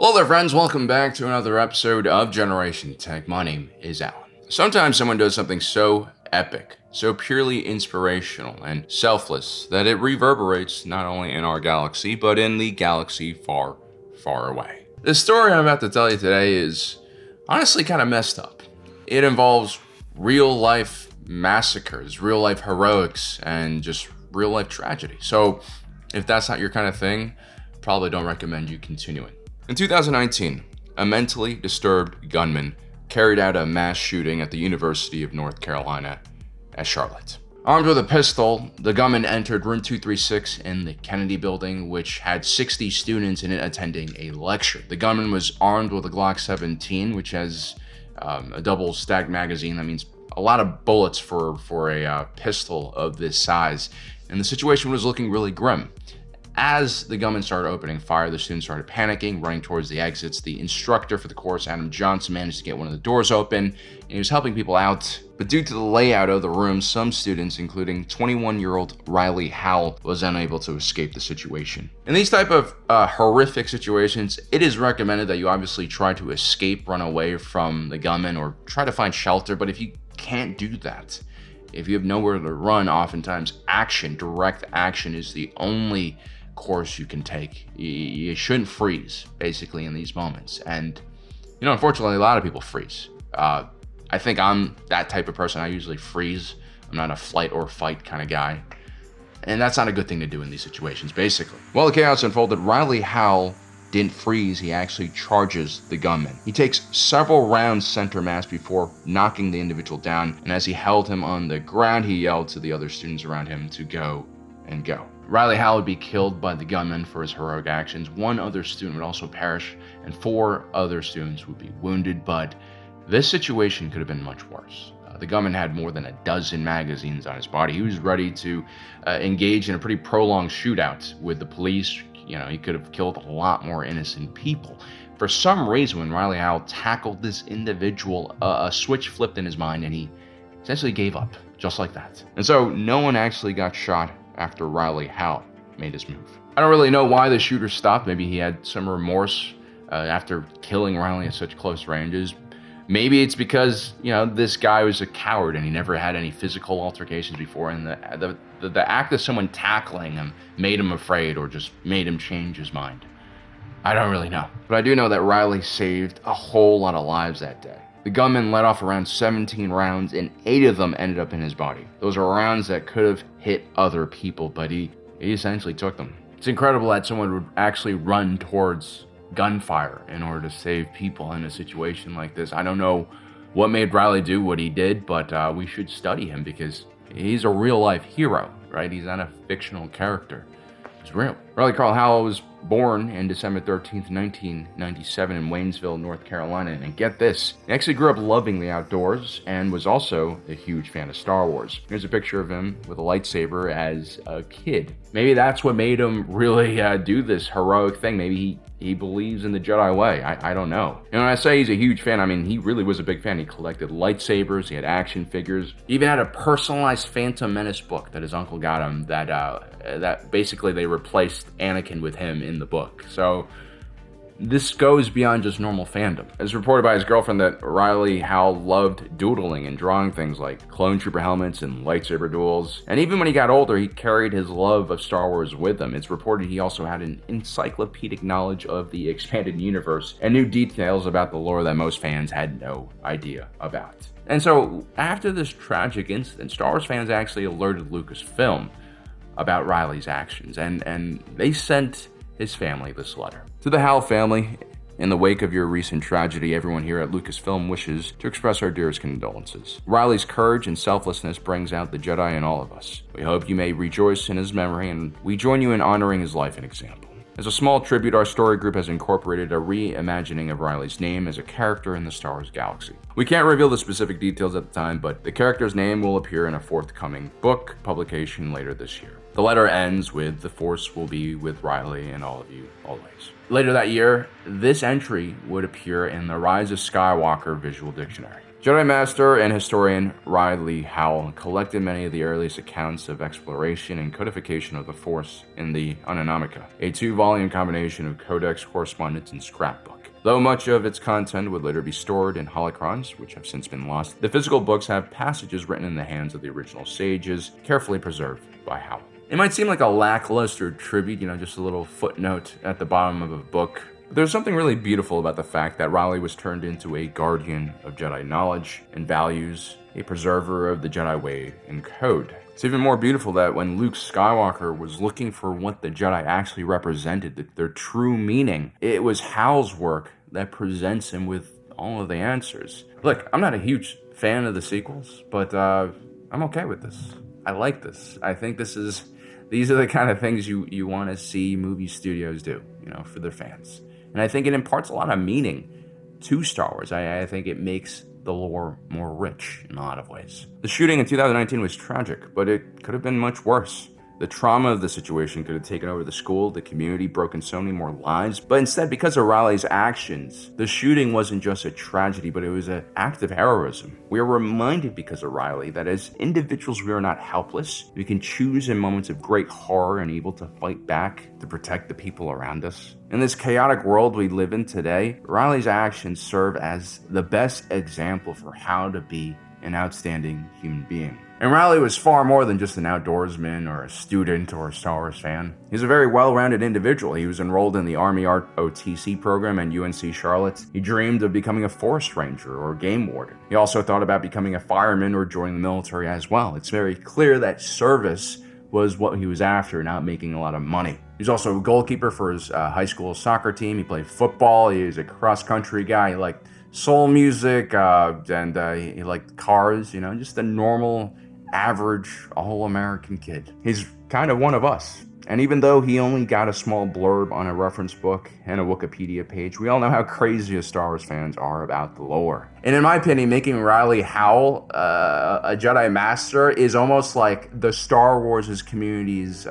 Hello there, friends. Welcome back to another episode of Generation Tech. My name is Alan. Sometimes someone does something so epic, so purely inspirational and selfless that it reverberates not only in our galaxy, but in the galaxy far, far away. The story I'm about to tell you today is honestly kind of messed up. It involves real-life massacres, real-life heroics, and just real-life tragedy. So if that's not your kind of thing, probably don't recommend you continuing. In 2019, a mentally disturbed gunman carried out a mass shooting at the University of North Carolina at Charlotte. Armed with a pistol, the gunman entered room 236 in the Kennedy building, which had 60 students in it attending a lecture. The gunman was armed with a Glock 17, which has a double stacked magazine. That means a lot of bullets for a pistol of this size. And the situation was looking really grim. As the gunman started opening fire, the students started panicking, running towards the exits. The instructor for the course, Adam Johnson, managed to get one of the doors open, and he was helping people out. But due to the layout of the room, some students, including 21-year-old Ri-Lee Howell, was unable to escape the situation. In these type of horrific situations, it is recommended that you obviously try to escape, run away from the gunman, or try to find shelter. But if you can't do that, if you have nowhere to run, oftentimes direct action is the only course you can take. You shouldn't freeze, basically, in these moments. And, unfortunately, a lot of people freeze. I think I'm that type of person. I usually freeze. I'm not a flight or fight kind of guy. And that's not a good thing to do in these situations, basically. While the chaos unfolded, Ri-Lee Howell didn't freeze. He actually charges the gunman. He takes several rounds center mass before knocking the individual down. And as he held him on the ground, he yelled to the other students around him to go and go. Ri-Lee Howell would be killed by the gunman for his heroic actions. One other student would also perish, and 4 other students would be wounded, but this situation could have been much worse. The gunman had more than a dozen magazines on his body. He was ready to engage in a pretty prolonged shootout with the police. He could have killed a lot more innocent people. For some reason, when Ri-Lee Howell tackled this individual, a switch flipped in his mind, and he essentially gave up, just like that. And so no one actually got shot after Ri-Lee Howell made his move. I don't really know why the shooter stopped. Maybe he had some remorse after killing Ri-Lee at such close ranges. Maybe it's because, this guy was a coward and he never had any physical altercations before, and the act of someone tackling him made him afraid or just made him change his mind. I don't really know. But I do know that Ri-Lee saved a whole lot of lives that day. The gunman let off around 17 rounds, and 8 of them ended up in his body. Those are rounds that could have hit other people, but he essentially took them. It's incredible that someone would actually run towards gunfire in order to save people in a situation like this. I don't know what made Ri-Lee do what he did, but we should study him because he's a real-life hero, right? He's not a fictional character. He's real. Ri-Lee Carl Howell was born on December 13th, 1997 in Waynesville, North Carolina. And get this, he actually grew up loving the outdoors and was also a huge fan of Star Wars. Here's a picture of him with a lightsaber as a kid. Maybe that's what made him really do this heroic thing. Maybe he believes in the Jedi way. I don't know. And when I say he's a huge fan, I mean, he really was a big fan. He collected lightsabers, he had action figures, he even had a personalized Phantom Menace book that his uncle got him that basically they replaced Anakin with him in the book. So this goes beyond just normal fandom. It's reported by his girlfriend that Ri-Lee Howell loved doodling and drawing things like clone trooper helmets and lightsaber duels. And even when he got older, he carried his love of Star Wars with him. It's reported he also had an encyclopedic knowledge of the expanded universe and knew details about the lore that most fans had no idea about. And so after this tragic incident, Star Wars fans actually alerted Lucasfilm about Ri-Lee's actions, and they sent his family this letter. To the Howell family, in the wake of your recent tragedy, everyone here at Lucasfilm wishes to express our dearest condolences. Ri-Lee's courage and selflessness brings out the Jedi in all of us. We hope you may rejoice in his memory, and we join you in honoring his life and example. As a small tribute, our story group has incorporated a reimagining of Ri-Lee's name as a character in the Star Wars galaxy. We can't reveal the specific details at the time, but the character's name will appear in a forthcoming book publication later this year. The letter ends with, "The Force will be with Ri-Lee and all of you always." Later that year, this entry would appear in the Rise of Skywalker visual dictionary. Jedi Master and historian Ri-Lee Howell collected many of the earliest accounts of exploration and codification of the Force in the Unanamoca, a 2-volume combination of codex, correspondence, and scrapbook. Though much of its content would later be stored in holocrons, which have since been lost, the physical books have passages written in the hands of the original sages, carefully preserved by Howell. It might seem like a lackluster tribute, just a little footnote at the bottom of a book. But there's something really beautiful about the fact that Ri-Lee was turned into a guardian of Jedi knowledge and values, a preserver of the Jedi way and code. It's even more beautiful that when Luke Skywalker was looking for what the Jedi actually represented, their true meaning, it was Howell's work that presents him with all of the answers. Look, I'm not a huge fan of the sequels, but I'm okay with this. I like this. I think these are the kind of things you want to see movie studios do, for their fans. And I think it imparts a lot of meaning to Star Wars. I think it makes the lore more rich in a lot of ways. The shooting in 2019 was tragic, but it could have been much worse. The trauma of the situation could have taken over the school, the community, broken so many more lives. But instead, because of Ri-Lee's actions, the shooting wasn't just a tragedy, but it was an act of heroism. We are reminded because of Ri-Lee that as individuals, we are not helpless. We can choose in moments of great horror and evil to fight back, to protect the people around us. In this chaotic world we live in today, Ri-Lee's actions serve as the best example for how to be an outstanding human being. And Ri-Lee was far more than just an outdoorsman or a student or a Star Wars fan. He's a very well-rounded individual. He was enrolled in the Army ROTC program at UNC Charlotte. He dreamed of becoming a forest ranger or game warden. He also thought about becoming a fireman or joining the military as well. It's very clear that service was what he was after, not making a lot of money. He was also a goalkeeper for his high school soccer team. He played football. He was a cross-country guy. He liked soul music, and he liked cars, just a normal, average, all-American kid. He's kind of one of us. And even though he only got a small blurb on a reference book and a Wikipedia page, we all know how crazy Star Wars fans are about the lore. And in my opinion, making Ri-Lee Howell a Jedi Master is almost like the Star Wars community's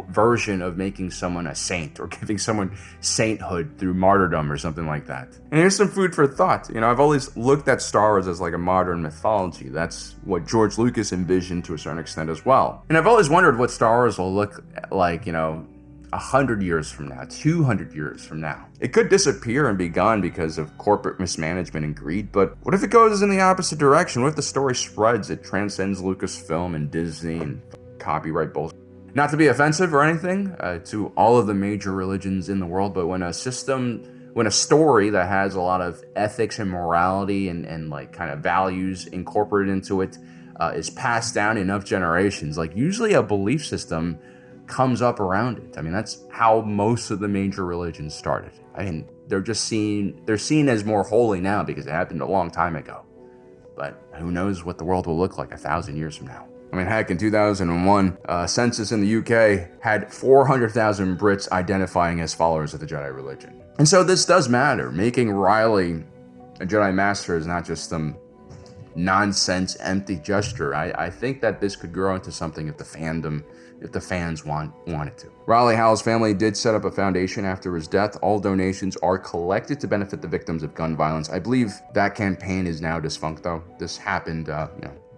version of making someone a saint or giving someone sainthood through martyrdom or something like that. And here's some food for thought. I've always looked at Star Wars as like a modern mythology. That's what George Lucas envisioned to a certain extent as well. And I've always wondered what Star Wars will look like, 100 years from now, 200 years from now. It could disappear and be gone because of corporate mismanagement and greed, but what if it goes in the opposite direction? What if the story spreads? It transcends Lucasfilm and Disney and copyright bullshit. Not to be offensive or anything to all of the major religions in the world, but when a story that has a lot of ethics and morality and like kind of values incorporated into it is passed down enough generations, like usually a belief system comes up around it. That's how most of the major religions started. They're seen as more holy now because it happened a long time ago. But who knows what the world will look like 1,000 years from now. Heck, in 2001, a census in the UK had 400,000 Brits identifying as followers of the Jedi religion. And so this does matter. Making Ri-Lee a Jedi Master is not just some nonsense, empty gesture. I think that this could grow into something if the fans want it to. Ri-Lee Howell's family did set up a foundation after his death. All donations are collected to benefit the victims of gun violence. I believe that campaign is now defunct, though. This happened,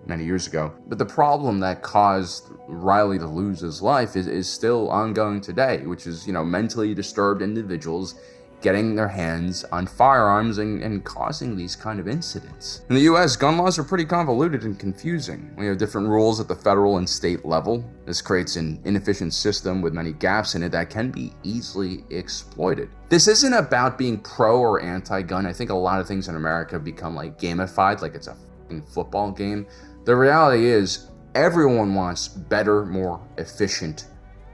many years ago. But the problem that caused Ri-Lee to lose his life is still ongoing today, which is, mentally disturbed individuals getting their hands on firearms and causing these kind of incidents. In the US, gun laws are pretty convoluted and confusing. We have different rules at the federal and state level. This creates an inefficient system with many gaps in it that can be easily exploited. This isn't about being pro or anti-gun. I think a lot of things in America become like gamified, like it's a f***ing football game. The reality is everyone wants better, more efficient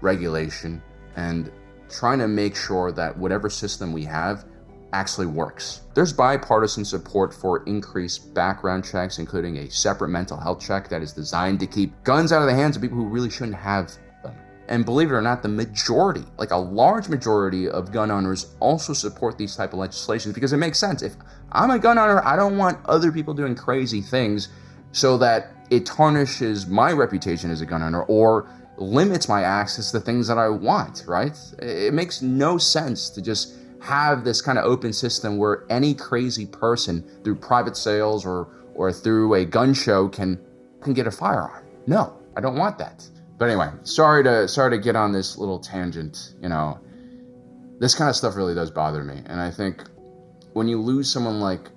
regulation and trying to make sure that whatever system we have actually works. There's bipartisan support for increased background checks, including a separate mental health check that is designed to keep guns out of the hands of people who really shouldn't have them. And believe it or not, the majority, like a large majority of gun owners also support these type of legislations because it makes sense. If I'm a gun owner, I don't want other people doing crazy things so that it tarnishes my reputation as a gun owner or limits my access to things that I want, right? It makes no sense to just have this kind of open system where any crazy person through private sales or or through a gun show can get a firearm. No, I don't want that. But anyway, sorry to get on this little tangent. This kind of stuff really does bother me. And I think when you lose someone like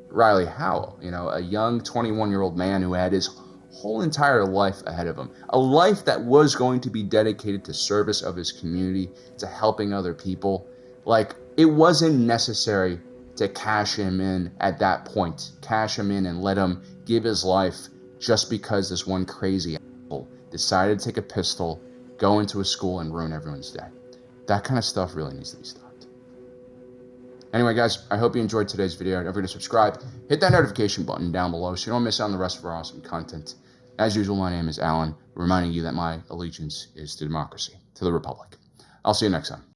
Ri-Lee Howell, a young 21-year-old man who had his whole entire life ahead of him, a life that was going to be dedicated to service of his community, to helping other people, it wasn't necessary to cash him in at that point, cash him in and let him give his life just because this one crazy asshole decided to take a pistol, go into a school, and ruin everyone's day. That kind of stuff really needs to be stopped. Anyway, guys, I hope you enjoyed today's video. Don't forget to subscribe. Hit that notification button down below so you don't miss out on the rest of our awesome content. As usual, my name is Alan, reminding you that my allegiance is to democracy, to the Republic. I'll see you next time.